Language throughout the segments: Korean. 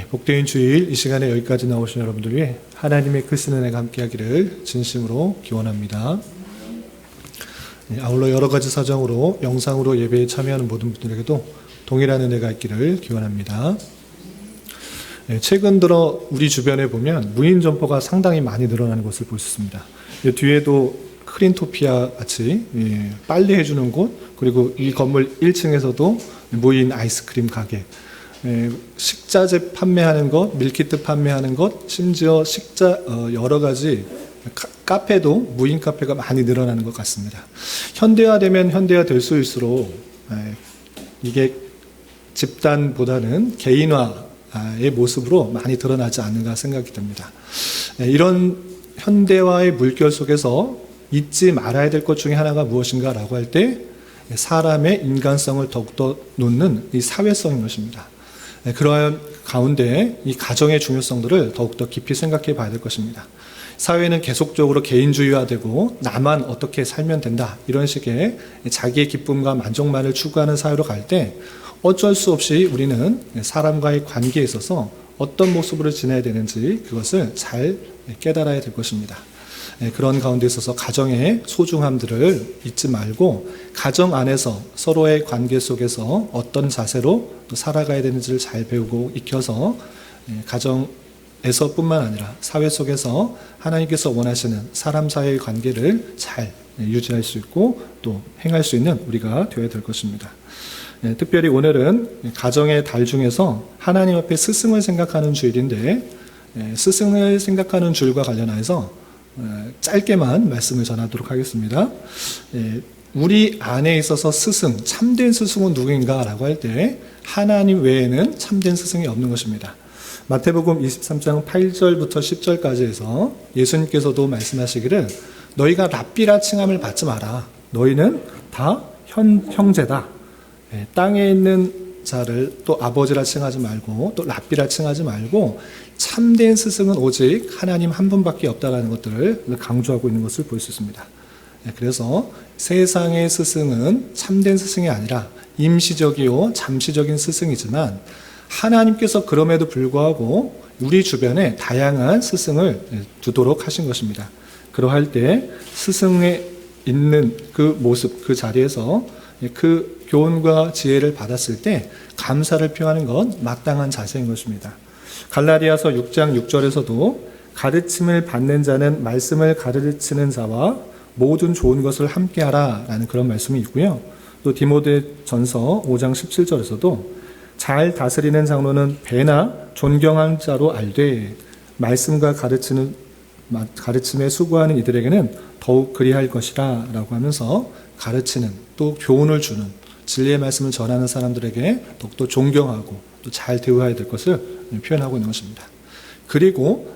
복되인 주일 이 시간에 여기까지 나오신 여러분들 위해 하나님의 크신 은혜가 함께하기를 진심으로 기원합니다. 아울러 여러 가지 사정으로 영상으로 예배에 참여하는 모든 분들에게도 동일한 은혜가 있기를 기원합니다. 최근 들어 우리 주변에 보면 무인 점포가 상당히 많이 늘어나는 것을 볼 수 있습니다. 뒤에도 크린토피아 같이 빨래해주는 곳, 그리고 이 건물 1층에서도 무인 아이스크림 가게, 식자재 판매하는 것, 밀키트 판매하는 것, 심지어 여러 가지 카페도 무인 카페가 많이 늘어나는 것 같습니다. 현대화되면 현대화될 수있을수록 이게 집단보다는 개인화의 모습으로 많이 드러나지 않는가 생각이 듭니다. 이런 현대화의 물결 속에서 잊지 말아야 될 것 중에 하나가 무엇인가라고 할 때 사람의 인간성을 더욱더 놓는 이 사회성인 것입니다. 그러한 가운데 이 가정의 중요성들을 더욱더 깊이 생각해 봐야 될 것입니다. 사회는 계속적으로 개인주의화되고 나만 어떻게 살면 된다, 이런 식의 자기의 기쁨과 만족만을 추구하는 사회로 갈 때 어쩔 수 없이 우리는 사람과의 관계에 있어서 어떤 모습으로 지내야 되는지 그것을 잘 깨달아야 될 것입니다. 그런 가운데 있어서 가정의 소중함들을 잊지 말고 가정 안에서 서로의 관계 속에서 어떤 자세로 또 살아가야 되는지를 잘 배우고 익혀서 가정에서뿐만 아니라 사회 속에서 하나님께서 원하시는 사람 사이의 관계를 잘 유지할 수 있고 또 행할 수 있는 우리가 되어야 될 것입니다. 특별히 오늘은 가정의 달 중에서 하나님 앞에 스승을 생각하는 주일인데, 스승을 생각하는 주일과 관련해서 짧게만 말씀을 전하도록 하겠습니다. 우리 안에 있어서 스승, 참된 스승은 누구인가 라고 할 때 하나님 외에는 참된 스승이 없는 것입니다. 마태복음 23장 8절부터 10절까지 해서 예수님께서도 말씀하시기를 너희가 랍비라 칭함을 받지 마라. 너희는 다 형제다. 땅에 있는 자를 또 아버지라 칭하지 말고 또 랍비라 칭하지 말고 참된 스승은 오직 하나님 한 분밖에 없다라는 것들을 강조하고 있는 것을 볼 수 있습니다. 그래서 세상의 스승은 참된 스승이 아니라 임시적이요 잠시적인 스승이지만 하나님께서 그럼에도 불구하고 우리 주변에 다양한 스승을 두도록 하신 것입니다. 그러할 때 스승에 있는 그 모습, 그 자리에서 그 교훈과 지혜를 받았을 때 감사를 표하는 건 마땅한 자세인 것입니다. 갈라디아서 6장 6절에서도 가르침을 받는 자는 말씀을 가르치는 자와 모든 좋은 것을 함께하라 라는 그런 말씀이 있고요. 또 디모데전서 5장 17절에서도 잘 다스리는 장로는 배나 존경한 자로 알되 말씀과 가르침에 수고하는 이들에게는 더욱 그리할 것이라 라고 하면서 가르치는, 또 교훈을 주는, 진리의 말씀을 전하는 사람들에게 더욱더 존경하고 또 잘 대우해야 될 것을 표현하고 있는 것입니다. 그리고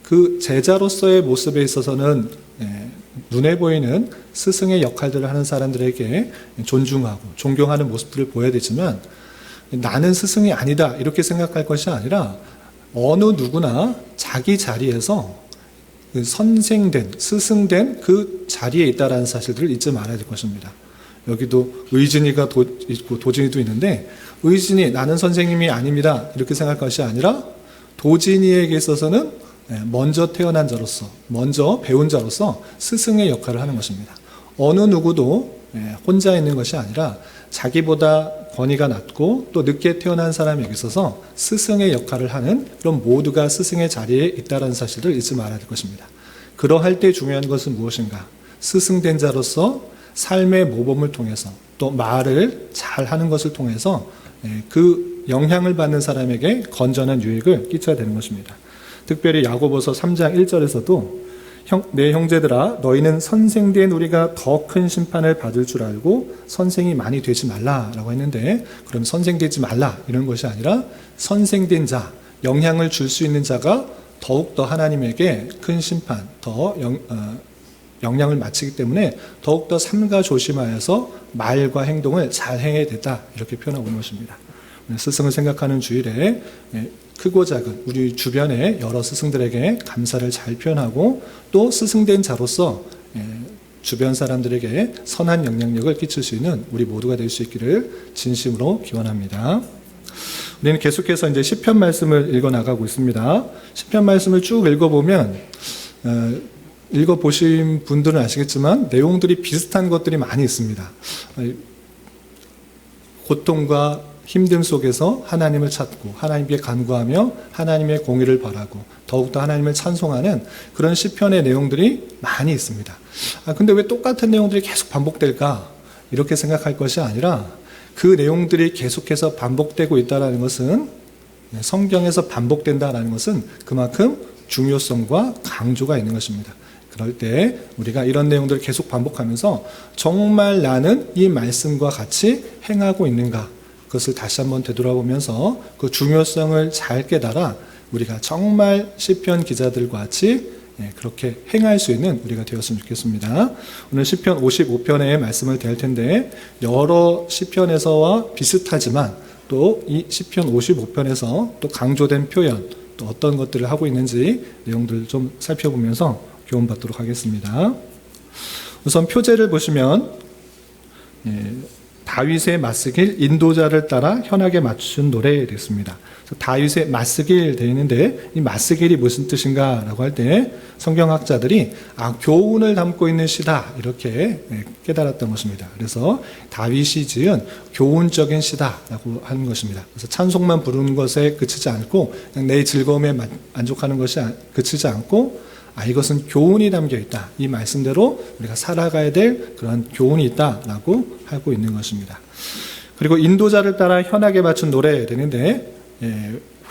그 제자로서의 모습에 있어서는 눈에 보이는 스승의 역할들을 하는 사람들에게 존중하고 존경하는 모습들을 보여야 되지만 나는 스승이 아니다 이렇게 생각할 것이 아니라 어느 누구나 자기 자리에서 선생된, 스승된 그 자리에 있다라는 사실들을 잊지 말아야 될 것입니다. 여기도 의진이가 있고 도진이도 있는데 의진이 나는 선생님이 아닙니다 이렇게 생각할 것이 아니라 도진이에게 있어서는 먼저 태어난 자로서, 먼저 배운 자로서 스승의 역할을 하는 것입니다. 어느 누구도 혼자 있는 것이 아니라 자기보다 권위가 낮고 또 늦게 태어난 사람에게 있어서 스승의 역할을 하는 그런 모두가 스승의 자리에 있다는 사실을 잊지 말아야 될 것입니다. 그러할 때 중요한 것은 무엇인가? 스승된 자로서 삶의 모범을 통해서 또 말을 잘 하는 것을 통해서 그 영향을 받는 사람에게 건전한 유익을 끼쳐야 되는 것입니다. 특별히 야고보서 3장 1절에서도 내 형제들아 너희는 선생된 우리가 더 큰 심판을 받을 줄 알고 선생이 많이 되지 말라라고 했는데, 그럼 선생되지 말라 이런 것이 아니라 선생된 자, 영향을 줄 수 있는 자가 더욱더 하나님에게 큰 심판, 더 영향을 마치기 때문에 더욱더 삼가 조심하여서 말과 행동을 잘 행해야 된다 이렇게 표현하고 있는 것입니다. 스승을 생각하는 주일에 크고 작은 우리 주변의 여러 스승들에게 감사를 잘 표현하고 또 스승된 자로서 주변 사람들에게 선한 영향력을 끼칠 수 있는 우리 모두가 될 수 있기를 진심으로 기원합니다. 우리는 계속해서 이제 시편 말씀을 읽어 나가고 있습니다. 시편 말씀을 쭉 읽어보면 읽어보신 분들은 아시겠지만 내용들이 비슷한 것들이 많이 있습니다. 고통과 힘듦 속에서 하나님을 찾고 하나님께 간구하며 하나님의 공의를 바라고 더욱더 하나님을 찬송하는 그런 시편의 내용들이 많이 있습니다. 근데 왜 똑같은 내용들이 계속 반복될까? 이렇게 생각할 것이 아니라 그 내용들이 계속해서 반복되고 있다는 것은, 성경에서 반복된다는 것은 그만큼 중요성과 강조가 있는 것입니다. 그럴 때 우리가 이런 내용들을 계속 반복하면서 정말 나는 이 말씀과 같이 행하고 있는가, 그것을 다시 한번 되돌아보면서 그 중요성을 잘 깨달아 우리가 정말 시편 기자들과 같이 그렇게 행할 수 있는 우리가 되었으면 좋겠습니다. 오늘 시편 55편의 말씀을 대할 텐데 여러 시편에서와 비슷하지만 또 이 시편 55편에서 또 강조된 표현, 또 어떤 것들을 하고 있는지 내용들을 좀 살펴보면서 교훈받도록 하겠습니다. 우선 표제를 보시면 다윗의 맞쓰길 인도자를 따라 현악에 맞춘 노래 됐습니다. 다윗의 맞쓰길 되어 있는데 이 맞쓰길이 무슨 뜻인가 라고 할 때 성경학자들이 교훈을 담고 있는 시다 이렇게 깨달았던 것입니다. 그래서 다윗이 지은 교훈적인 시다라고 하는 것입니다. 그래서 찬송만 부르는 것에 그치지 않고 그냥 내 즐거움에 만족하는 것이 그치지 않고 이것은 교훈이 담겨 있다. 이 말씀대로 우리가 살아가야 될 그런 교훈이 있다라고 하고 있는 것입니다. 그리고 인도자를 따라 현악에 맞춘 노래 되는데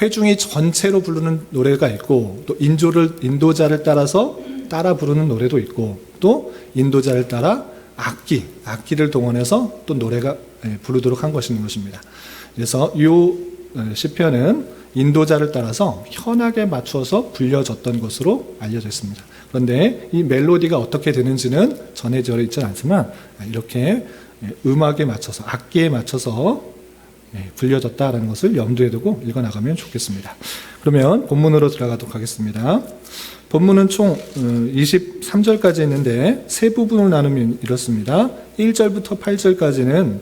회중이 전체로 부르는 노래가 있고 또 인도자를 따라서 따라 부르는 노래도 있고 또 인도자를 따라 악기를 동원해서 또 노래가 부르도록 한 것입니다. 그래서 이 시편은 인도자를 따라서 현악에 맞춰서 불려졌던 것으로 알려져 있습니다. 그런데 이 멜로디가 어떻게 되는지는 전해져 있지 않지만 이렇게 음악에 맞춰서 악기에 맞춰서 불려졌다라는 것을 염두에 두고 읽어나가면 좋겠습니다. 그러면 본문으로 들어가도록 하겠습니다. 본문은 총 23절까지 있는데 세 부분을 나누면 이렇습니다. 1절부터 8절까지는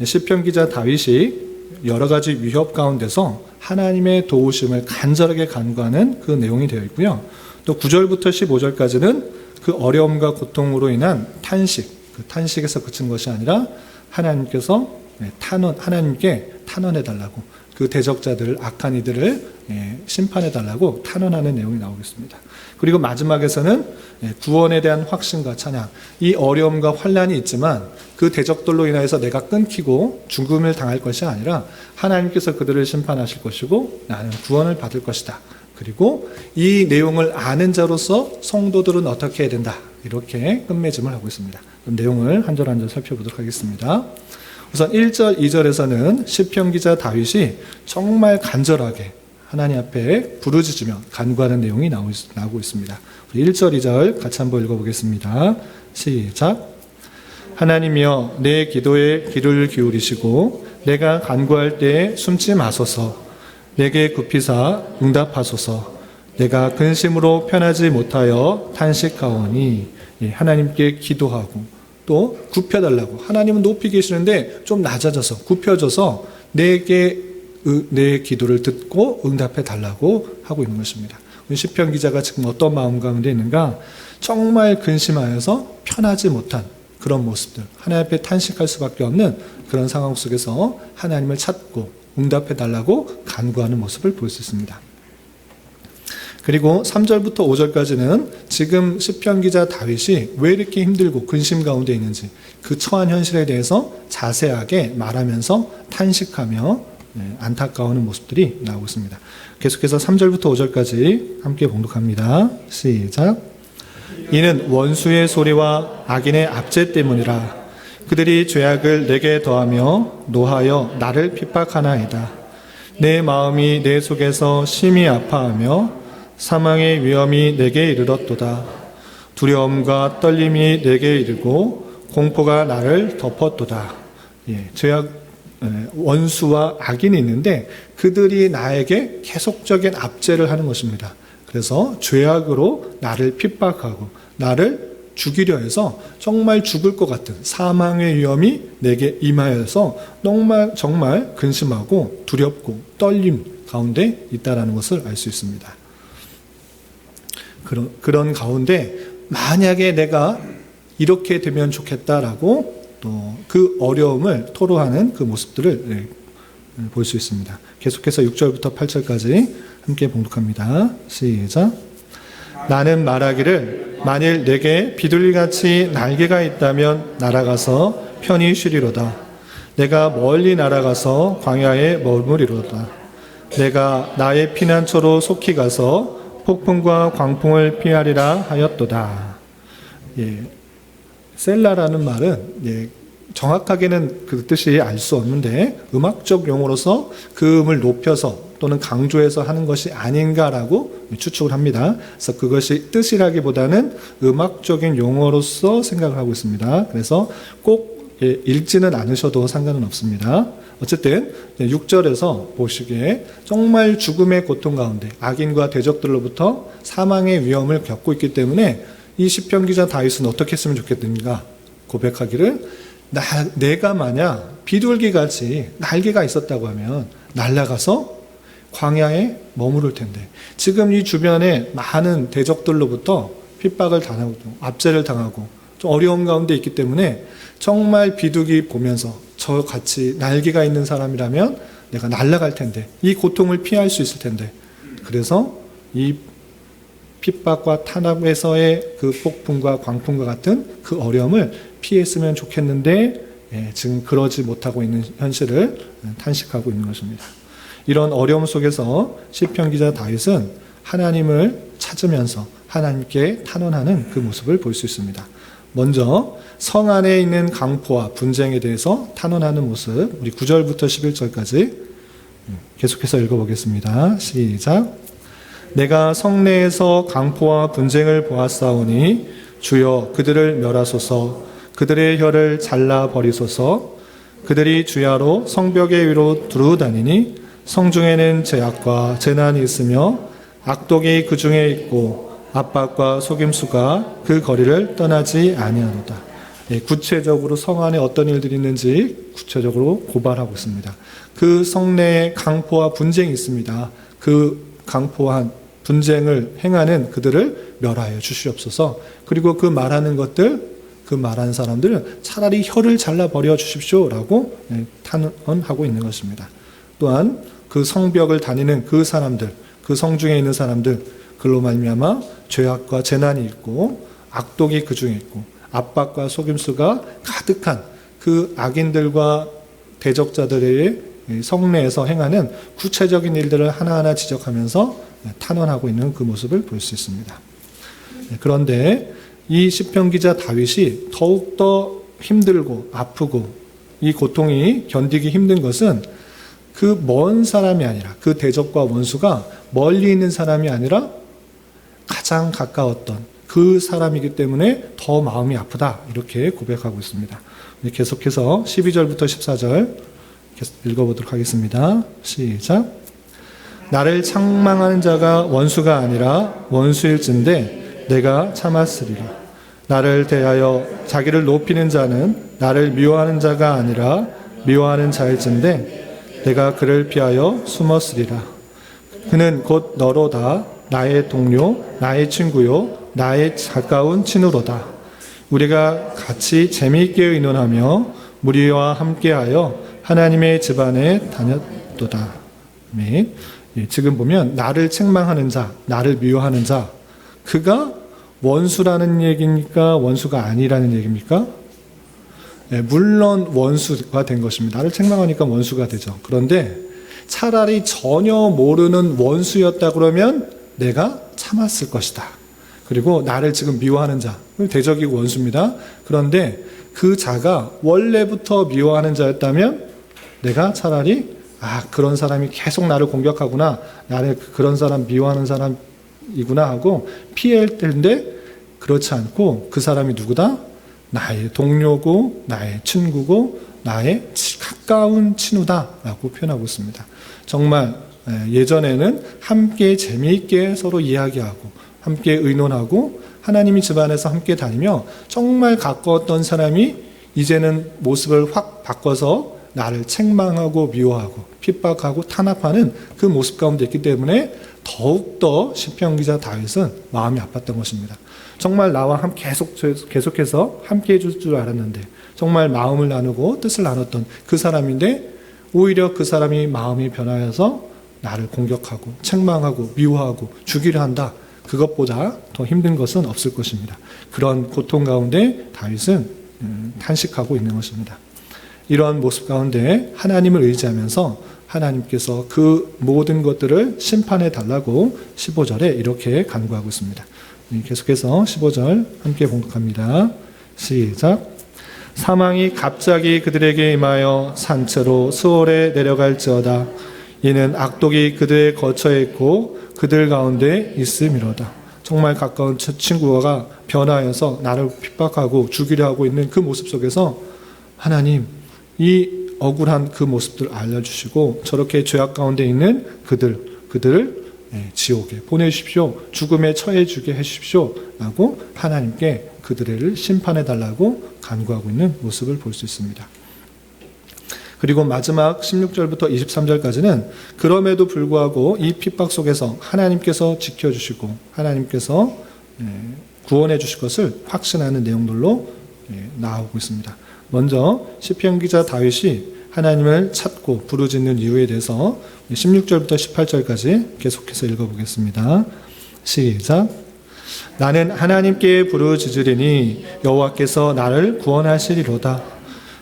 시편 기자 다윗이 여러 가지 위협 가운데서 하나님의 도우심을 간절하게 간구하는 그 내용이 되어 있고요. 또 9절부터 15절까지는 그 어려움과 고통으로 인한 탄식, 그 탄식에서 그친 것이 아니라 하나님께서 하나님께 탄원해달라고, 그 대적자들을, 악한 이들을 심판해달라고 탄원하는 내용이 나오겠습니다. 그리고 마지막에서는 구원에 대한 확신과 찬양, 이 어려움과 환난이 있지만 그 대적들로 인해서 내가 끊기고 죽음을 당할 것이 아니라 하나님께서 그들을 심판하실 것이고 나는 구원을 받을 것이다. 그리고 이 내용을 아는 자로서 성도들은 어떻게 해야 된다. 이렇게 끝맺음을 하고 있습니다. 그럼 내용을 한 절 한 절 살펴보도록 하겠습니다. 우선 1절, 2절에서는 시편 기자 다윗이 정말 간절하게 하나님 앞에 부르짖으며 간구하는 내용이 나오고 있습니다. 1절, 2절 같이 한번 읽어보겠습니다. 시작. 하나님이여 내 기도에 귀를 기울이시고 내가 간구할 때에 숨지 마소서. 내게 굽히사 응답하소서. 내가 근심으로 편하지 못하여 탄식하오니. 하나님께 기도하고 또 굽혀달라고, 하나님은 높이 계시는데 좀 낮아져서 굽혀져서 내게 내 기도를 듣고 응답해 달라고 하고 있는 것입니다. 시편 기자가 지금 어떤 마음 가운데 있는가? 정말 근심하여서 편하지 못한 그런 모습들, 하나님 앞에 탄식할 수밖에 없는 그런 상황 속에서 하나님을 찾고 응답해 달라고 간구하는 모습을 볼 수 있습니다. 그리고 3절부터 5절까지는 지금 시편 기자 다윗이 왜 이렇게 힘들고 근심 가운데 있는지 그 처한 현실에 대해서 자세하게 말하면서 탄식하며 안타까워하는 모습들이 나오고 있습니다. 계속해서 3절부터 5절까지 함께 봉독합니다. 시작. 이는 원수의 소리와 악인의 압제 때문이라. 그들이 죄악을 내게 더하며 노하여 나를 핍박하나이다. 내 마음이 내 속에서 심히 아파하며 사망의 위험이 내게 이르렀도다. 두려움과 떨림이 내게 이르고 공포가 나를 덮었도다. 죄악, 원수와 악인이 있는데 그들이 나에게 계속적인 압제를 하는 것입니다. 그래서 죄악으로 나를 핍박하고 나를 죽이려 해서 정말 죽을 것 같은 사망의 위험이 내게 임하여서 정말 근심하고 두렵고 떨림 가운데 있다라는 것을 알 수 있습니다. 그런 가운데 만약에 내가 이렇게 되면 좋겠다라고 또 그 어려움을 토로하는 그 모습들을 볼 수 있습니다. 계속해서 6절부터 8절까지 함께 봉독합니다. 시작. 나는 말하기를 만일 내게 비둘기같이 날개가 있다면 날아가서 편히 쉬리로다. 내가 멀리 날아가서 광야에 머무리로다. 내가 나의 피난처로 속히 가서 폭풍과 광풍을 피하리라 하였도다. 셀라라는 말은 정확하게는 그 뜻이 알 수 없는데 음악적 용어로서 그 음을 높여서 또는 강조해서 하는 것이 아닌가라고 추측을 합니다. 그래서 그것이 뜻이라기보다는 음악적인 용어로서 생각을 하고 있습니다. 그래서 꼭 읽지는 않으셔도 상관은 없습니다. 어쨌든 6절에서 보시기에 정말 죽음의 고통 가운데 악인과 대적들로부터 사망의 위험을 겪고 있기 때문에 이 시편 기자 다윗은 어떻게 했으면 좋겠는가 고백하기를 내가 만약 비둘기같이 날개가 있었다고 하면 날아가서 광야에 머무를 텐데 지금 이 주변에 많은 대적들로부터 핍박을 당하고 압제를 당하고 좀 어려운 가운데 있기 때문에 정말 비둘기 보면서 저같이 날개가 있는 사람이라면 내가 날아갈 텐데 이 고통을 피할 수 있을 텐데 그래서 이 핍박과 탄압에서의 그 폭풍과 광풍과 같은 그 어려움을 피했으면 좋겠는데 지금 그러지 못하고 있는 현실을 탄식하고 있는 것입니다. 이런 어려움 속에서 시편 기자 다윗은 하나님을 찾으면서 하나님께 탄원하는 그 모습을 볼 수 있습니다. 먼저 성 안에 있는 강포와 분쟁에 대해서 탄원하는 모습, 우리 9절부터 11절까지 계속해서 읽어보겠습니다. 시작. 내가 성내에서 강포와 분쟁을 보았사오니 주여 그들을 멸하소서. 그들의 혀를 잘라버리소서. 그들이 주야로 성벽의 위로 두루다니니 성중에는 죄악과 재난이 있으며 악독이 그 중에 있고 압박과 속임수가 그 거리를 떠나지 아니하노다. 구체적으로 성 안에 어떤 일들이 있는지 구체적으로 고발하고 있습니다. 그 성내에 강포와 분쟁이 있습니다. 그 강포와 분쟁을 행하는 그들을 멸하여 주시옵소서. 그리고 그 말하는 것들, 그 말하는 사람들은 차라리 혀를 잘라버려 주십시오라고 탄원하고 있는 것입니다. 또한 그 성벽을 다니는 그 사람들, 그 성중에 있는 사람들, 그로 말미암아 죄악과 재난이 있고 악독이 그 중에 있고 압박과 속임수가 가득한 그 악인들과 대적자들의 성내에서 행하는 구체적인 일들을 하나하나 지적하면서 탄원하고 있는 그 모습을 볼 수 있습니다. 그런데 이 시편 기자 다윗이 더욱더 힘들고 아프고 이 고통이 견디기 힘든 것은 그 먼 사람이 아니라 그 대적과 원수가 멀리 있는 사람이 아니라 가장 가까웠던 그 사람이기 때문에 더 마음이 아프다 이렇게 고백하고 있습니다. 계속해서 12절부터 14절 읽어보도록 하겠습니다. 시작. 나를 책망하는 자가 원수가 아니라 원수일진데 내가 참았으리라. 나를 대하여 자기를 높이는 자는 나를 미워하는 자가 아니라 미워하는 자일진데 내가 그를 피하여 숨었으리라. 그는 곧 너로다. 나의 동료, 나의 친구요, 나의 가까운 친구로다. 우리가 같이 재미있게 의논하며 무리와 함께하여 하나님의 집안에 다녔도다. 아멘. 지금 보면 나를 책망하는 자, 나를 미워하는 자, 그가 원수라는 얘기입니까? 원수가 아니라는 얘기입니까? 물론 원수가 된 것입니다. 나를 책망하니까 원수가 되죠. 그런데 차라리 전혀 모르는 원수였다 그러면 내가 참았을 것이다. 그리고 나를 지금 미워하는 자, 대적이고 원수입니다. 그런데 그 자가 원래부터 미워하는 자였다면 내가 차라리 그런 사람이 계속 나를 공격하구나, 나를 그런 사람 미워하는 사람이구나 하고 피할 텐데 그렇지 않고 그 사람이 누구다? 나의 동료고 나의 친구고 나의 가까운 친구다라고 표현하고 있습니다. 정말 예전에는 함께 재미있게 서로 이야기하고 함께 의논하고 하나님이 집안에서 함께 다니며 정말 가까웠던 사람이 이제는 모습을 확 바꿔서 나를 책망하고 미워하고 핍박하고 탄압하는 그 모습 가운데 있기 때문에 더욱더 시편 기자 다윗은 마음이 아팠던 것입니다. 정말 나와 계속해서 함께 해줄 줄 알았는데, 정말 마음을 나누고 뜻을 나눴던 그 사람인데 오히려 그 사람이 마음이 변하여서 나를 공격하고 책망하고 미워하고 죽이려 한다. 그것보다 더 힘든 것은 없을 것입니다. 그런 고통 가운데 다윗은 탄식하고 있는 것입니다. 이러한 모습 가운데 하나님을 의지하면서 하나님께서 그 모든 것들을 심판해 달라고 15절에 이렇게 간구하고 있습니다. 계속해서 15절 함께 봉독합니다. 시작. 사망이 갑자기 그들에게 임하여 산채로 수월에 내려갈지어다. 이는 악독이 그들의 거처에 있고 그들 가운데 있음이로다. 정말 가까운 친구가 변화해서 나를 핍박하고 죽이려 하고 있는 그 모습 속에서 하나님, 이 억울한 그 모습들 알려주시고 저렇게 죄악 가운데 있는 그들을 지옥에 보내주십시오. 죽음에 처해 주게 해주십시오. 라고 하나님께 그들을 심판해 달라고 간구하고 있는 모습을 볼 수 있습니다. 그리고 마지막 16절부터 23절까지는 그럼에도 불구하고 이 핍박 속에서 하나님께서 지켜주시고 하나님께서 구원해 주실 것을 확신하는 내용들로 나오고 있습니다. 먼저 시편 기자 다윗이 하나님을 찾고 부르짖는 이유에 대해서 16절부터 18절까지 계속해서 읽어보겠습니다. 시작. 나는 하나님께 부르짖으리니 여호와께서 나를 구원하시리로다.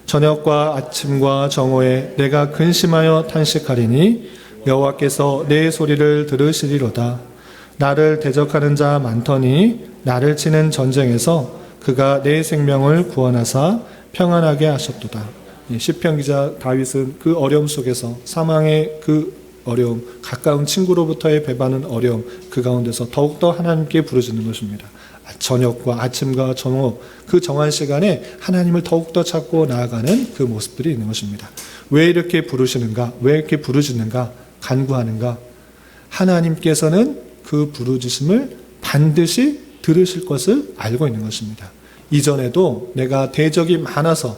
저녁과 아침과 정오에 내가 근심하여 탄식하리니 여호와께서 내 소리를 들으시리로다. 나를 대적하는 자 많더니 나를 치는 전쟁에서 그가 내 생명을 구원하사 평안하게 하셨도다. 시편 기자 다윗은 그 어려움 속에서 사망의 그 어려움, 가까운 친구로부터의 배반은 어려움, 그 가운데서 더욱더 하나님께 부르짖는 것입니다. 저녁과 아침과 정오, 그 정한 시간에 하나님을 더욱더 찾고 나아가는 그 모습들이 있는 것입니다. 왜 이렇게 부르시는가? 왜 이렇게 부르짖는가? 간구하는가? 하나님께서는 그 부르짖음을 반드시 들으실 것을 알고 있는 것입니다. 이전에도 내가 대적이 많아서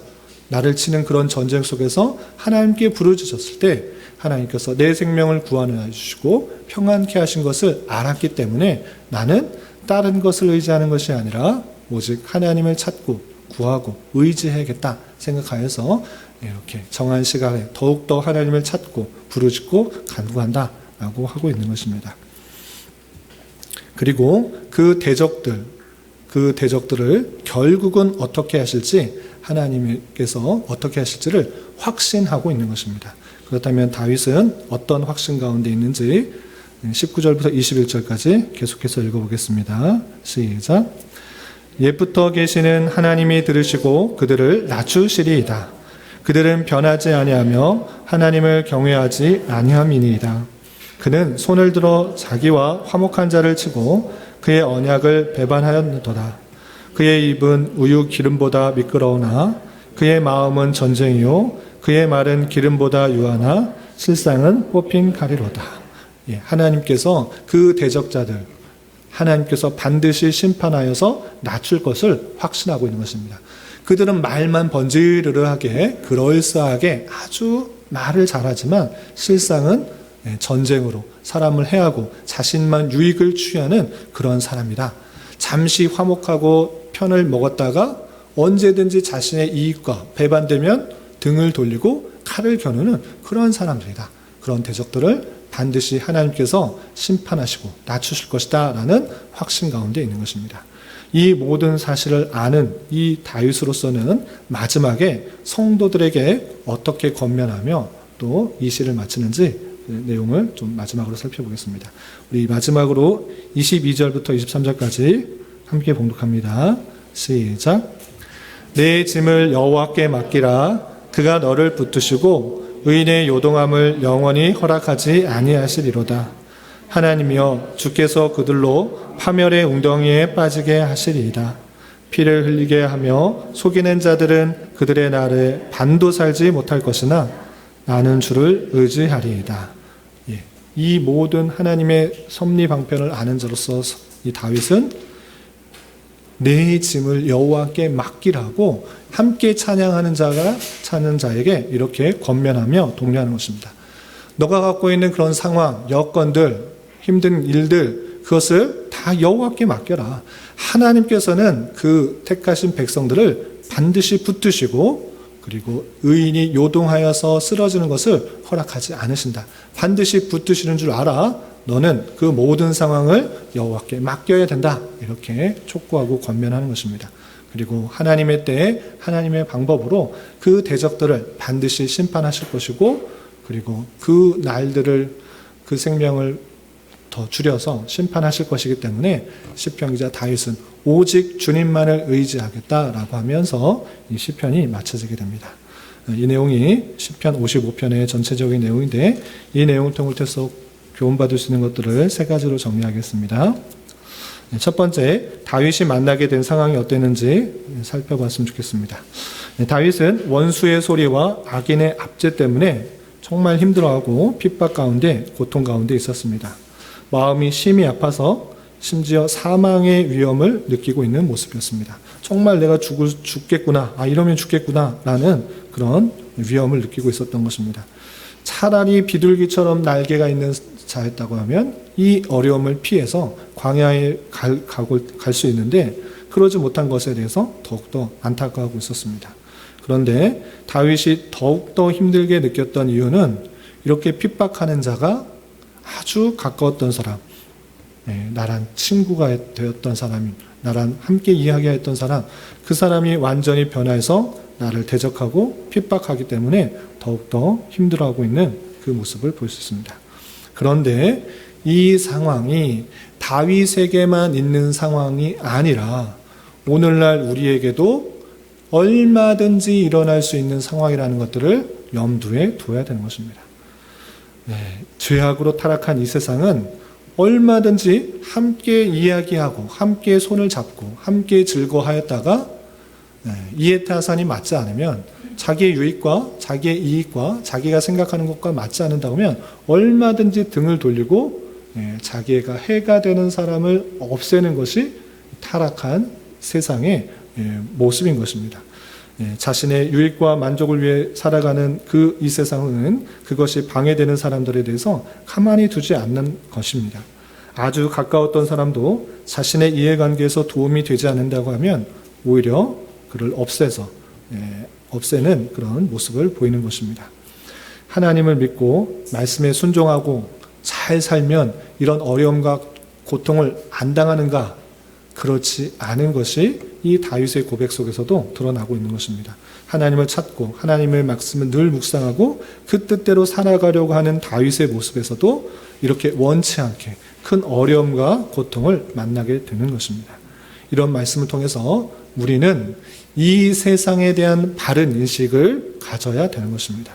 나를 치는 그런 전쟁 속에서 하나님께 부르짖었을 때 하나님께서 내 생명을 구원해 주시고 평안케 하신 것을 알았기 때문에 나는 다른 것을 의지하는 것이 아니라 오직 하나님을 찾고 구하고 의지해야겠다 생각하여서 이렇게 정한 시간에 더욱더 하나님을 찾고 부르짖고 간구한다라고 하고 있는 것입니다. 그리고 그 대적들을 결국은 어떻게 하실지 하나님께서 어떻게 하실지를 확신하고 있는 것입니다. 그렇다면 다윗은 어떤 확신 가운데 있는지 19절부터 21절까지 계속해서 읽어보겠습니다. 시작. 옛부터 계시는 하나님이 들으시고 그들을 낮추시리이다. 그들은 변하지 아니하며 하나님을 경외하지 아니함이니이다. 그는 손을 들어 자기와 화목한 자를 치고 그의 언약을 배반하였도다. 그의 입은 우유 기름보다 미끄러우나 그의 마음은 전쟁이요 그의 말은 기름보다 유하나 실상은 뽑힌 가리로다. 하나님께서 그 대적자들 하나님께서 반드시 심판하여서 낮출 것을 확신하고 있는 것입니다. 그들은 말만 번지르르하게 그럴싸하게 아주 말을 잘하지만 실상은 전쟁으로 사람을 해하고 자신만 유익을 취하는 그런 사람이다. 잠시 화목하고 편을 먹었다가 언제든지 자신의 이익과 배반되면 등을 돌리고 칼을 겨누는 그런 사람들이다. 그런 대적들을 반드시 하나님께서 심판하시고 낮추실 것이다 라는 확신 가운데 있는 것입니다. 이 모든 사실을 아는 이 다윗으로서는 마지막에 성도들에게 어떻게 권면하며 또 이 시를 마치는지 내용을 좀 마지막으로 살펴보겠습니다. 우리 마지막으로 22절부터 23절까지 함께 봉독합니다. 시작. 내 짐을 여호와께 맡기라. 그가 너를 붙드시고 의인의 요동함을 영원히 허락하지 아니하시리로다. 하나님이여 주께서 그들로 파멸의 웅덩이에 빠지게 하시리이다. 피를 흘리게 하며 속이는 자들은 그들의 날에 반도 살지 못할 것이나 나는 주를 의지하리이다. 이 모든 하나님의 섭리 방편을 아는 자로서 이 다윗은 내 짐을 여호와께 맡기라고 함께 찬양하는 자에게 이렇게 권면하며 독려하는 것입니다. 너가 갖고 있는 그런 상황, 여건들, 힘든 일들, 그것을 다 여호와께 맡겨라. 하나님께서는 그 택하신 백성들을 반드시 붙드시고, 그리고 의인이 요동하여서 쓰러지는 것을 허락하지 않으신다. 반드시 붙드시는 줄 알아. 너는 그 모든 상황을 여호와께 맡겨야 된다. 이렇게 촉구하고 권면하는 것입니다. 그리고 하나님의 때에 하나님의 방법으로 그 대적들을 반드시 심판하실 것이고, 그리고 그 날들을, 그 생명을 더 줄여서 심판하실 것이기 때문에 시편 기자 다윗은 오직 주님만을 의지하겠다라고 하면서 이 시편이 마쳐지게 됩니다. 이 내용이 시편 55편의 전체적인 내용인데, 이 내용을 통해서 교훈받을 수 있는 것들을 세 가지로 정리하겠습니다. 첫 번째, 다윗이 만나게 된 상황이 어땠는지 살펴봤으면 좋겠습니다. 다윗은 원수의 소리와 악인의 압제 때문에 정말 힘들어하고 핍박 가운데, 고통 가운데 있었습니다. 마음이 심히 아파서 심지어 사망의 위험을 느끼고 있는 모습이었습니다. 정말 내가 죽겠구나, 이러면 죽겠구나 라는 그런 위험을 느끼고 있었던 것입니다. 차라리 비둘기처럼 날개가 있는 자였다고 하면 이 어려움을 피해서 광야에 갈 수 있는데, 그러지 못한 것에 대해서 더욱더 안타까워하고 있었습니다. 그런데 다윗이 더욱더 힘들게 느꼈던 이유는 이렇게 핍박하는 자가 아주 가까웠던 사람, 나랑 친구가 되었던 사람, 나랑 함께 이야기했던 사람, 그 사람이 완전히 변해서 나를 대적하고 핍박하기 때문에 더욱더 힘들어하고 있는 그 모습을 볼 수 있습니다. 그런데 이 상황이 다윗에게만 있는 상황이 아니라 오늘날 우리에게도 얼마든지 일어날 수 있는 상황이라는 것들을 염두에 둬야 되는 것입니다. 죄악으로 타락한 이 세상은 얼마든지 함께 이야기하고 함께 손을 잡고 함께 즐거워하였다가 이해타산이 맞지 않으면, 자기의 유익과 자기의 이익과 자기가 생각하는 것과 맞지 않는다고 하면 얼마든지 등을 돌리고 자기가 해가 되는 사람을 없애는 것이 타락한 세상의 모습인 것입니다. 자신의 유익과 만족을 위해 살아가는 이 세상은 그것이 방해되는 사람들에 대해서 가만히 두지 않는 것입니다. 아주 가까웠던 사람도 자신의 이해관계에서 도움이 되지 않는다고 하면 오히려 그를 없애는 그런 모습을 보이는 것입니다. 하나님을 믿고 말씀에 순종하고 잘 살면 이런 어려움과 고통을 안 당하는가? 그렇지 않은 것이 이 다윗의 고백 속에서도 드러나고 있는 것입니다. 하나님을 찾고 하나님의 말씀을 늘 묵상하고 그 뜻대로 살아가려고 하는 다윗의 모습에서도 이렇게 원치 않게 큰 어려움과 고통을 만나게 되는 것입니다. 이런 말씀을 통해서 우리는 이 세상에 대한 바른 인식을 가져야 되는 것입니다.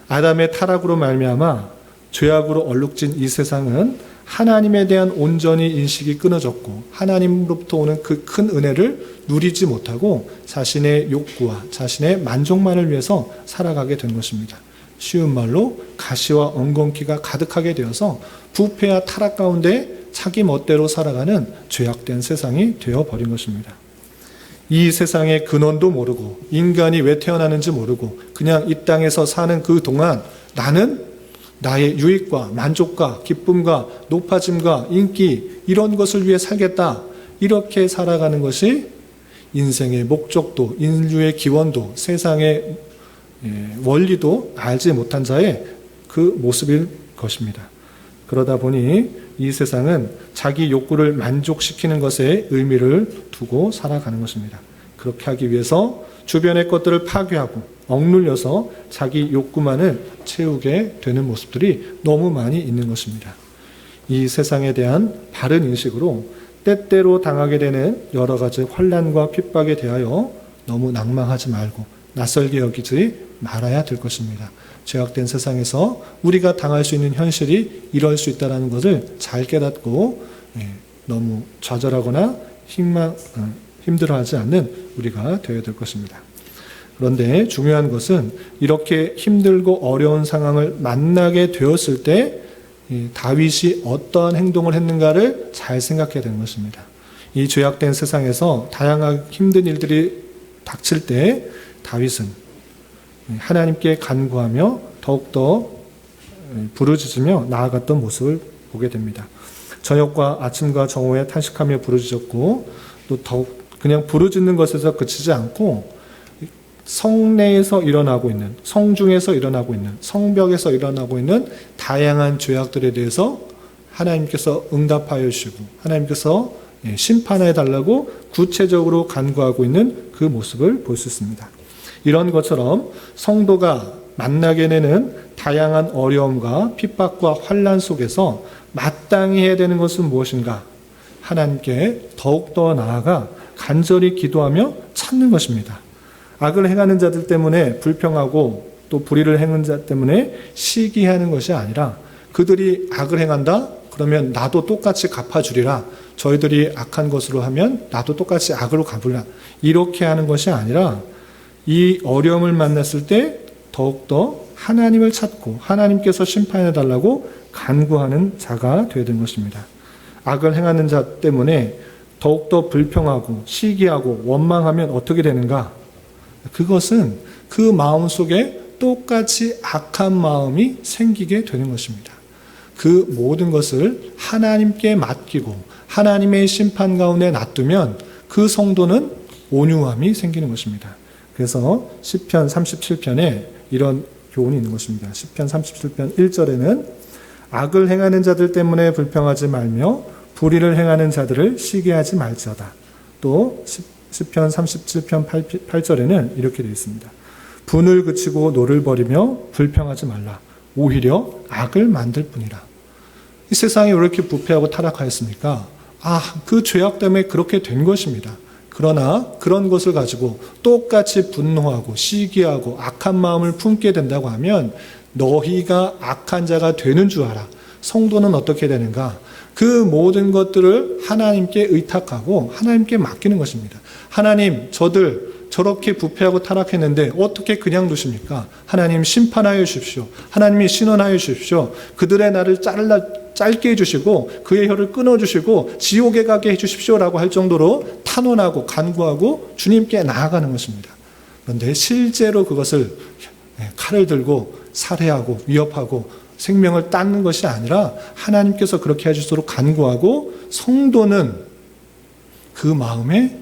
아담의 타락으로 말미암아 죄악으로 얼룩진 이 세상은 하나님에 대한 온전히 인식이 끊어졌고 하나님으로부터 오는 그 큰 은혜를 누리지 못하고 자신의 욕구와 자신의 만족만을 위해서 살아가게 된 것입니다. 쉬운 말로 가시와 엉겅퀴가 가득하게 되어서 부패와 타락 가운데 자기 멋대로 살아가는 죄악된 세상이 되어버린 것입니다. 이 세상의 근원도 모르고 인간이 왜 태어나는지 모르고 그냥 이 땅에서 사는 그 동안 나는 나의 유익과 만족과 기쁨과 높아짐과 인기 이런 것을 위해 살겠다. 이렇게 살아가는 것이 인생의 목적도 인류의 기원도 세상의 원리도 알지 못한 자의 그 모습일 것입니다. 그러다 보니 이 세상은 자기 욕구를 만족시키는 것에 의미를 두고 살아가는 것입니다. 그렇게 하기 위해서 주변의 것들을 파괴하고 억눌려서 자기 욕구만을 채우게 되는 모습들이 너무 많이 있는 것입니다. 이 세상에 대한 바른 인식으로 때때로 당하게 되는 여러 가지 환난과 핍박에 대하여 너무 낭망하지 말고 낯설게 여기지 말아야 될 것입니다. 죄악된 세상에서 우리가 당할 수 있는 현실이 이럴 수 있다는 것을 잘 깨닫고 너무 좌절하거나 힘들어하지 않는 우리가 되어야 될 것입니다. 그런데 중요한 것은 이렇게 힘들고 어려운 상황을 만나게 되었을 때 다윗이 어떠한 행동을 했는가를 잘 생각해야 되는 것입니다. 이 죄악된 세상에서 다양한 힘든 일들이 닥칠 때 다윗은 하나님께 간구하며 더욱더 부르짖으며 나아갔던 모습을 보게 됩니다. 저녁과 아침과 정오에 탄식하며 부르짖었고 또 더욱 그냥 부르짖는 것에서 그치지 않고 성내에서 일어나고 있는, 성중에서 일어나고 있는, 성벽에서 일어나고 있는 다양한 죄악들에 대해서 하나님께서 응답하여 주시고 하나님께서 심판해 달라고 구체적으로 간구하고 있는 그 모습을 볼 수 있습니다. 이런 것처럼 성도가 만나게 되는 다양한 어려움과 핍박과 환난 속에서 마땅히 해야 되는 것은 무엇인가? 하나님께 더욱더 나아가 간절히 기도하며 찾는 것입니다. 악을 행하는 자들 때문에 불평하고 또 불의를 행하는 자 때문에 시기하는 것이 아니라 그들이 악을 행한다? 그러면 나도 똑같이 갚아주리라. 저희들이 악한 것으로 하면 나도 똑같이 악으로 갚으라. 이렇게 하는 것이 아니라 이 어려움을 만났을 때 더욱더 하나님을 찾고 하나님께서 심판해달라고 간구하는 자가 되어야 되는 것입니다. 악을 행하는 자 때문에 더욱더 불평하고 시기하고 원망하면 어떻게 되는가? 그것은 그 마음 속에 똑같이 악한 마음이 생기게 되는 것입니다. 그 모든 것을 하나님께 맡기고 하나님의 심판 가운데 놔두면 그 성도는 온유함이 생기는 것입니다. 그래서 시편 37편에 이런 교훈이 있는 것입니다. 시편 37편 1절에는 악을 행하는 자들 때문에 불평하지 말며 불의를 행하는 자들을 시기하지 말지어다. 또 시편 37편 8절에는 이렇게 되어 있습니다. 분을 그치고 노를 버리며 불평하지 말라. 오히려 악을 만들 뿐이라. 이 세상이 왜 이렇게 부패하고 타락하였습니까? 그 죄악 때문에 그렇게 된 것입니다. 그러나 그런 것을 가지고 똑같이 분노하고 시기하고 악한 마음을 품게 된다고 하면 너희가 악한 자가 되는 줄 알아. 성도는 어떻게 되는가? 그 모든 것들을 하나님께 의탁하고 하나님께 맡기는 것입니다. 하나님, 저들 저렇게 부패하고 타락했는데 어떻게 그냥 두십니까? 하나님 심판하여 주십시오. 하나님이 신원하여 주십시오. 그들의 날을 짧게 해주시고 그의 혀를 끊어주시고 지옥에 가게 해주십시오라고 할 정도로 탄원하고 간구하고 주님께 나아가는 것입니다. 그런데 실제로 그것을 칼을 들고 살해하고 위협하고 생명을 닦는 것이 아니라 하나님께서 그렇게 해주시도록 간구하고 성도는 그 마음에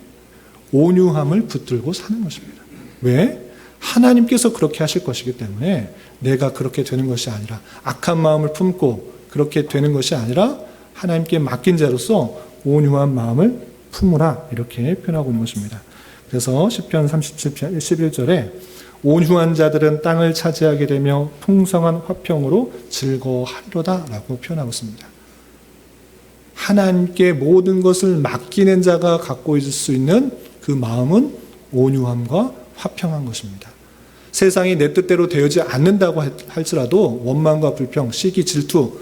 온유함을 붙들고 사는 것입니다. 왜? 하나님께서 그렇게 하실 것이기 때문에 내가 그렇게 되는 것이 아니라 악한 마음을 품고 그렇게 되는 것이 아니라 하나님께 맡긴 자로서 온유한 마음을 품으라 이렇게 표현하고 있는 것입니다. 그래서 시편 37편 11절에 온유한 자들은 땅을 차지하게 되며 풍성한 화평으로 즐거워하리로다 라고 표현하고 있습니다. 하나님께 모든 것을 맡기는 자가 갖고 있을 수 있는 그 마음은 온유함과 화평한 것입니다. 세상이 내 뜻대로 되어지 않는다고 할지라도 원망과 불평, 시기, 질투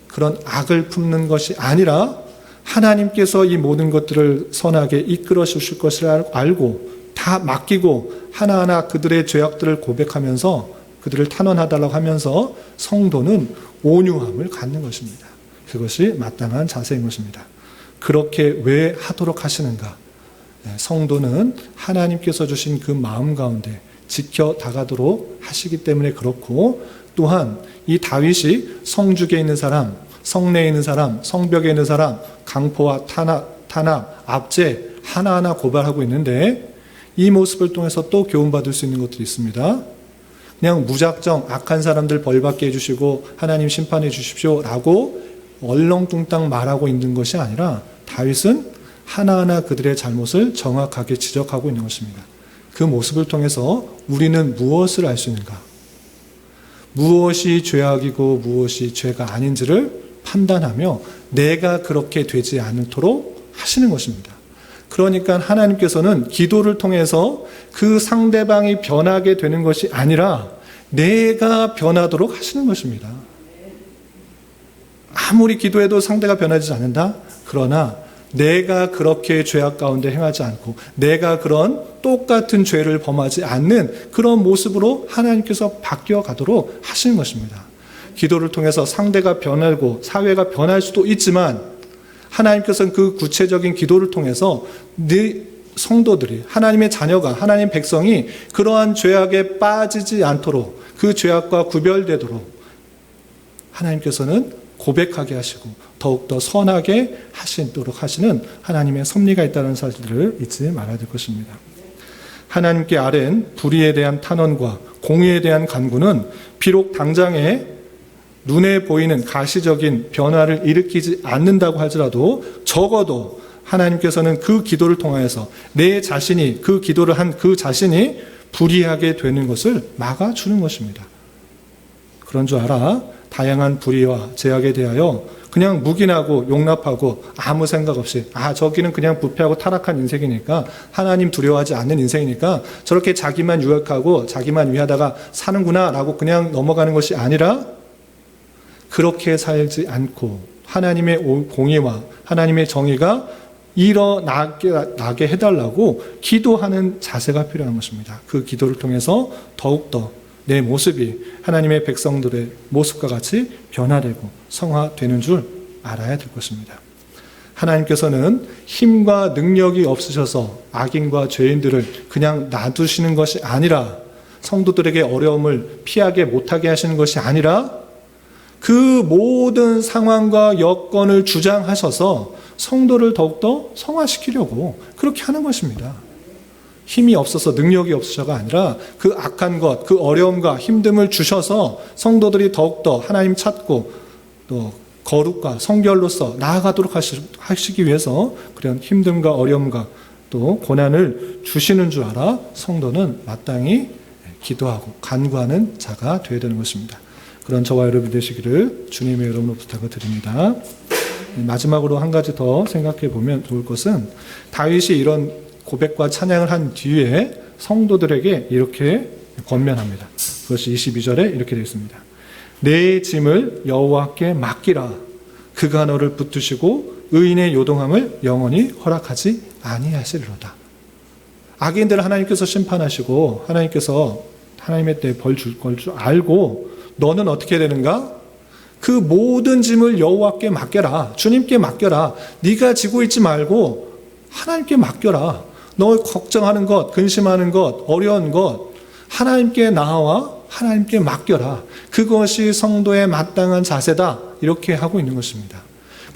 그런 악을 품는 것이 아니라 하나님께서 이 모든 것들을 선하게 이끌어 주실 것을 알고 다 맡기고 하나하나 그들의 죄악들을 고백하면서 그들을 탄원하달라고 하면서 성도는 온유함을 갖는 것입니다. 그것이 마땅한 자세인 것입니다. 그렇게 왜 하도록 하시는가? 성도는 하나님께서 주신 그 마음 가운데 지켜 나가도록 하시기 때문에 그렇고 또한 이 다윗이 성중에 있는 사람, 성내에 있는 사람, 성벽에 있는 사람, 강포와 탄압, 압제 하나하나 고발하고 있는데 이 모습을 통해서 또 교훈받을 수 있는 것들이 있습니다. 그냥 무작정 악한 사람들 벌받게 해주시고 하나님 심판해 주십시오 라고 얼렁뚱땅 말하고 있는 것이 아니라 다윗은 하나하나 그들의 잘못을 정확하게 지적하고 있는 것입니다. 그 모습을 통해서 우리는 무엇을 알 수 있는가? 무엇이 죄악이고 무엇이 죄가 아닌지를 판단하며 내가 그렇게 되지 않도록 하시는 것입니다. 그러니까 하나님께서는 기도를 통해서 그 상대방이 변하게 되는 것이 아니라 내가 변하도록 하시는 것입니다. 아무리 기도해도 상대가 변하지 않는다? 그러나 내가 그렇게 죄악 가운데 행하지 않고 내가 그런 똑같은 죄를 범하지 않는 그런 모습으로 하나님께서 바뀌어 가도록 하시는 것입니다. 기도를 통해서 상대가 변하고 사회가 변할 수도 있지만 하나님께서는 그 구체적인 기도를 통해서 네 성도들이, 하나님의 자녀가, 하나님 백성이 그러한 죄악에 빠지지 않도록, 그 죄악과 구별되도록 하나님께서는 고백하게 하시고 더욱더 선하게 하시도록 하시는 하나님의 섭리가 있다는 사실을 잊지 말아야 될 것입니다. 하나님께 아랜 불의에 대한 탄원과 공의에 대한 간구는 비록 당장에 눈에 보이는 가시적인 변화를 일으키지 않는다고 할지라도 적어도 하나님께서는 그 기도를 통하여서 내 자신이, 그 기도를 한 그 자신이 불의하게 되는 것을 막아주는 것입니다. 그런 줄 알아? 다양한 불의와 제약에 대하여 그냥 묵인하고 용납하고 아무 생각 없이, 저기는 그냥 부패하고 타락한 인생이니까, 하나님 두려워하지 않는 인생이니까 저렇게 자기만 유혹하고 자기만 위하다가 사는구나 라고 그냥 넘어가는 것이 아니라, 그렇게 살지 않고 하나님의 공의와 하나님의 정의가 일어나게 해달라고 기도하는 자세가 필요한 것입니다. 그 기도를 통해서 더욱더 내 모습이 하나님의 백성들의 모습과 같이 변화되고 성화되는 줄 알아야 될 것입니다. 하나님께서는 힘과 능력이 없으셔서 악인과 죄인들을 그냥 놔두시는 것이 아니라, 성도들에게 어려움을 피하게 못하게 하시는 것이 아니라, 그 모든 상황과 여건을 주장하셔서 성도를 더욱더 성화시키려고 그렇게 하는 것입니다. 힘이 없어서, 능력이 없으셔가 아니라 그 악한 것, 그 어려움과 힘듦을 주셔서 성도들이 더욱더 하나님 찾고 또 거룩과 성결로서 나아가도록 하시기 위해서 그런 힘듦과 어려움과 또 고난을 주시는 줄 알아 성도는 마땅히 기도하고 간구하는 자가 되어야 되는 것입니다. 그런 저와 여러분 되시기를 주님의 이름으로 부탁을 드립니다. 마지막으로 한 가지 더 생각해 보면 좋을 것은, 다윗이 이런 고백과 찬양을 한 뒤에 성도들에게 이렇게 권면합니다. 그것이 22절에 이렇게 되어 있습니다. 내 짐을 여호와께 맡기라. 그가 너를 붙드시고 의인의 요동함을 영원히 허락하지 아니하시리로다. 악인들을 하나님께서 심판하시고 하나님께서 하나님의 때에 벌 줄 걸 줄 알고, 너는 어떻게 되는가? 그 모든 짐을 여호와께 맡겨라. 주님께 맡겨라. 네가 지고 있지 말고 하나님께 맡겨라. 너 걱정하는 것, 근심하는 것, 어려운 것 하나님께 나아와 하나님께 맡겨라. 그것이 성도의 마땅한 자세다. 이렇게 하고 있는 것입니다.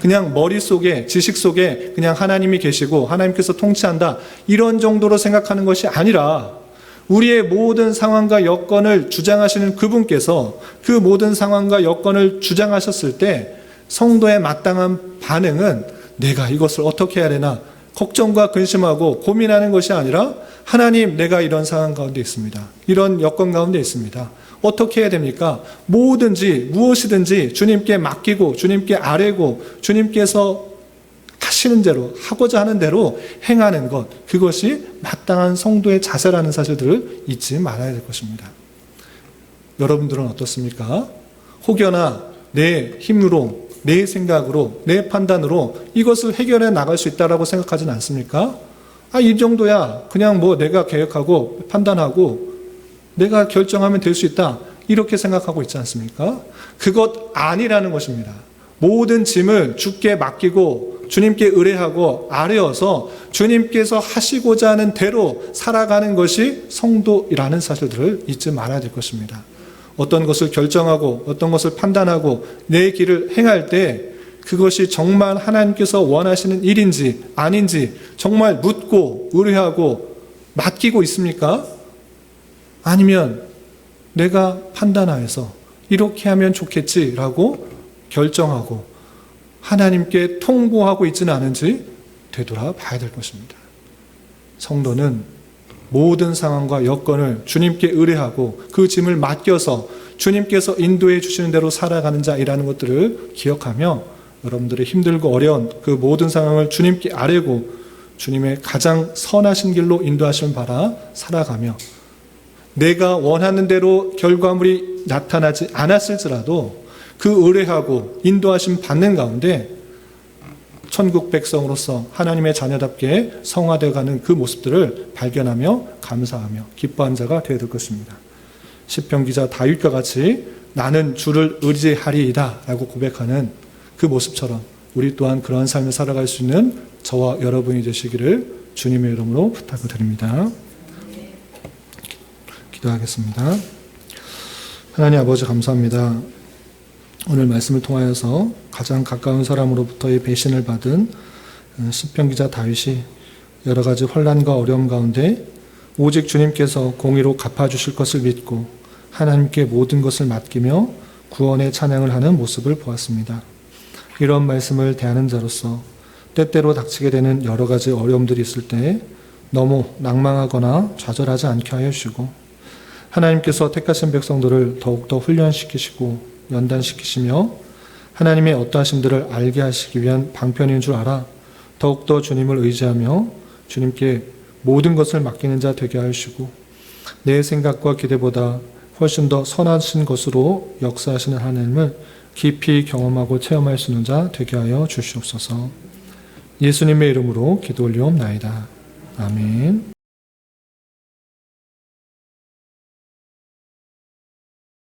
그냥 머릿속에, 지식 속에 그냥 하나님이 계시고 하나님께서 통치한다, 이런 정도로 생각하는 것이 아니라, 우리의 모든 상황과 여건을 주장하시는 그분께서 그 모든 상황과 여건을 주장하셨을 때 성도의 마땅한 반응은 내가 이것을 어떻게 해야 되나 걱정과 근심하고 고민하는 것이 아니라, 하나님, 내가 이런 상황 가운데 있습니다. 이런 여건 가운데 있습니다. 어떻게 해야 됩니까? 뭐든지 무엇이든지 주님께 맡기고 주님께 아뢰고 주님께서 하시는 대로, 하고자 하는 대로 행하는 것, 그것이 마땅한 성도의 자세라는 사실들을 잊지 말아야 될 것입니다. 여러분들은 어떻습니까? 혹여나 내 힘으로, 내 생각으로, 내 판단으로 이것을 해결해 나갈 수 있다고 생각하지는 않습니까? 이 정도야 그냥 내가 계획하고 판단하고 내가 결정하면 될 수 있다, 이렇게 생각하고 있지 않습니까? 그것 아니라는 것입니다. 모든 짐을 주께 맡기고 주님께 의뢰하고 아뢰어서 주님께서 하시고자 하는 대로 살아가는 것이 성도이라는 사실들을 잊지 말아야 될 것입니다. 어떤 것을 결정하고 어떤 것을 판단하고 내 길을 행할 때 그것이 정말 하나님께서 원하시는 일인지 아닌지 정말 묻고 의뢰하고 맡기고 있습니까? 아니면 내가 판단하여서 이렇게 하면 좋겠지라고 결정하고 하나님께 통보하고 있지는 않은지 되돌아봐야 될 것입니다. 성도는 모든 상황과 여건을 주님께 의뢰하고 그 짐을 맡겨서 주님께서 인도해 주시는 대로 살아가는 자이라는 것들을 기억하며 여러분들의 힘들고 어려운 그 모든 상황을 주님께 아뢰고 주님의 가장 선하신 길로 인도하시는 바라 살아가며, 내가 원하는 대로 결과물이 나타나지 않았을지라도 그 의뢰하고 인도하심 받는 가운데 천국 백성으로서 하나님의 자녀답게 성화되어가는 그 모습들을 발견하며 감사하며 기뻐한 자가 되어야 될 것입니다. 시편 기자 다윗과 같이 나는 주를 의지하리이다 라고 고백하는 그 모습처럼 우리 또한 그러한 삶을 살아갈 수 있는 저와 여러분이 되시기를 주님의 이름으로 부탁을 드립니다. 기도하겠습니다. 하나님 아버지 감사합니다. 오늘 말씀을 통하여서 가장 가까운 사람으로부터의 배신을 받은 시편 기자 다윗이 여러 가지 환난과 어려움 가운데 오직 주님께서 공의로 갚아주실 것을 믿고 하나님께 모든 것을 맡기며 구원의 찬양을 하는 모습을 보았습니다. 이런 말씀을 대하는 자로서 때때로 닥치게 되는 여러 가지 어려움들이 있을 때 너무 낭망하거나 좌절하지 않게 하여 주시고 하나님께서 택하신 백성들을 더욱더 훈련시키시고 연단시키시며 하나님의 어떠하심들을 알게 하시기 위한 방편인 줄 알아 더욱더 주님을 의지하며 주님께 모든 것을 맡기는 자 되게 하여 주시고 내 생각과 기대보다 훨씬 더 선하신 것으로 역사하시는 하나님을 깊이 경험하고 체험할 수 있는 자 되게 하여 주시옵소서. 예수님의 이름으로 기도 올리옵나이다. 아멘.